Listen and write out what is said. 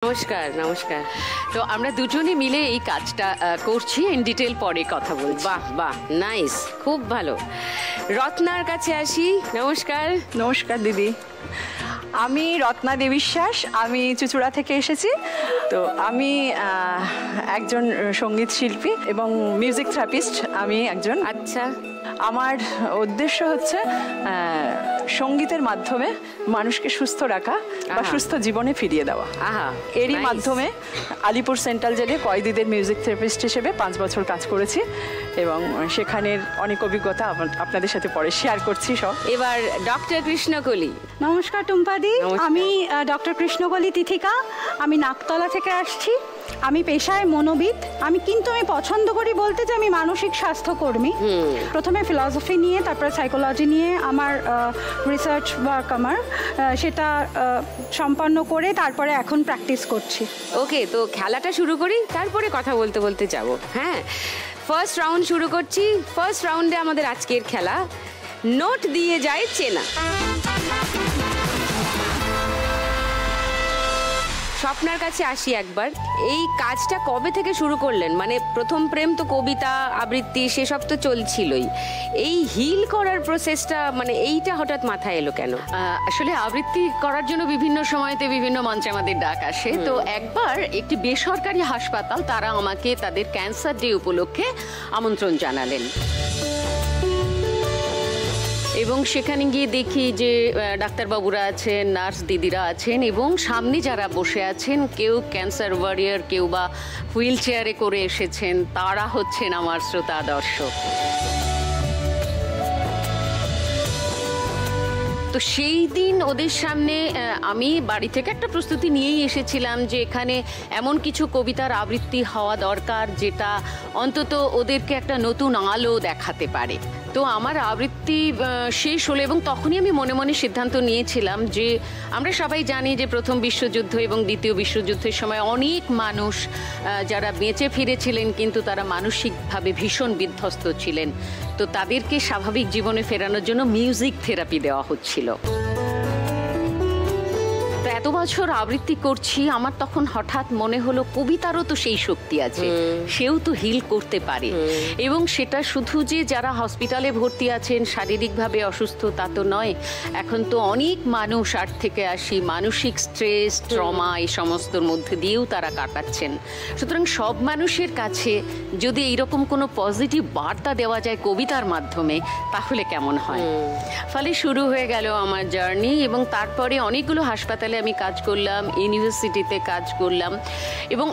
নমস্কার নমস্কার। তো আমরা দুজনে মিলে এই কাজটা করছি, ইন ডিটেল পরে কথা বলছি। বাহ বাহ, নাইস, খুব ভালো। রত্নার কাছে আসি। নমস্কার। নমস্কার দিদি, আমি রত্না দেবিশ্বাস, আমি চুচুড়া থেকে এসেছি। তো আমি একজন সঙ্গীত শিল্পী এবং মিউজিক থেরাপিস্ট আমি একজন। আচ্ছা, আমার উদ্দেশ্য হচ্ছে সঙ্গীতের মাধ্যমে মানুষকে সুস্থ রাখা বা সুস্থ জীবনে ফিরিয়ে দেওয়া। এরই মাধ্যমে আলিপুর সেন্ট্রাল জেলে কয়েদিদের মিউজিক থেরাপিস্ট হিসেবে 5 বছর কাজ করেছি এবং সেখানের অনেক অভিজ্ঞতা আপনাদের সাথে পরে শেয়ার করছি সব। এবার ডক্টর কৃষ্ণকলি। নমস্কার টুম্পাদি, আমি ডক্টর কৃষ্ণকলি তিথিকা, আমি নাকতলা থেকে আসছি। আমি পেশায় মনোবিদ, আমি পছন্দ করি বলতে যে আমি মানসিক স্বাস্থ্যকর্মী। প্রথমে ফিলসফি নিয়ে, তারপরে সাইকোলজি নিয়ে আমার রিসার্চ ওয়ার্ক সেটা সম্পন্ন করে তারপরে এখন প্র্যাকটিস করছি। ওকে, তো খেলাটা শুরু করি, তারপরে কথা বলতে বলতে যাব। হ্যাঁ, ফার্স্ট রাউন্ড শুরু করছি। ফার্স্ট রাউন্ডে আমাদের আজকের খেলা নোট দিয়ে যায় চেনা। স্বপ্নার কাছে আসি একবার। এই কাজটা কবে থেকে শুরু করলেন? মানে প্রথম প্রেম তো কবিতা আবৃত্তি সেসব তো চলছিলই, এই হিল করার প্রসেসটা মানে এইটা হঠাৎ মাথায় এলো কেন? আসলে আবৃত্তি করার জন্য বিভিন্ন সময়তে বিভিন্ন মঞ্চে আমাদের ডাক আসে। তো একবার একটি বেসরকারি হাসপাতাল তারা আমাকে তাদের ক্যান্সার ডে উপলক্ষে আমন্ত্রণ জানালেন এবং সেখানে গিয়ে দেখি যে ডাক্তারবাবুরা আছেন, নার্স দিদিরা আছেন এবং সামনে যারা বসে আছেন কেউ ক্যান্সার ওয়ারিয়ার, কেউ বা হুইল চেয়ারে করে এসেছেন, তারা হচ্ছেন আমার শ্রোতা দর্শক। তো সেই দিন ওদের সামনে আমি বাড়ি থেকে একটা প্রস্তুতি নিয়েই এসেছিলাম যে এখানে এমন কিছু কবিতার আবৃত্তি হওয়া দরকার যেটা অন্তত ওদেরকে একটা নতুন আলো দেখাতে পারে। তো আমার আবৃত্তি শেষ হলো এবং তখনই আমি মনে মনে সিদ্ধান্ত নিয়েছিলাম যে আমরা সবাই জানি যে প্রথম বিশ্বযুদ্ধ এবং দ্বিতীয় বিশ্বযুদ্ধের সময় অনেক মানুষ যারা বেঁচে ফিরেছিলেন কিন্তু তারা মানসিকভাবে ভীষণ বিধ্বস্ত ছিলেন। তো তাদেরকে স্বাভাবিক জীবনে ফেরানোর জন্য মিউজিক থেরাপি দেওয়া হচ্ছিল। এত বছর আবৃত্তি করছি, আমার তখন হঠাৎ মনে হলো কবিতারও তো সেই শক্তি আছে, সেও তো হিল করতে পারে। এবং সেটা শুধু যে যারা হসপিটালে ভর্তি আছেন শারীরিকভাবে অসুস্থ তা তো নয়, এখন তো অনেক মানুষ 8 থেকে 80 মানসিক স্ট্রেস, ট্রমা এই সমস্তর মধ্যে দিয়েও তারা কাটাচ্ছেন। সুতরাং সব মানুষের কাছে যদি এইরকম কোনো পজিটিভ বার্তা দেওয়া যায় কবিতার মাধ্যমে তাহলে কেমন হয়। ফলে শুরু হয়ে গেল আমার জার্নি এবং তারপরে অনেকগুলো হাসপাতালে আমি কাজ করলাম, ইউনিভার্সিটিতে কাজ করলাম এবং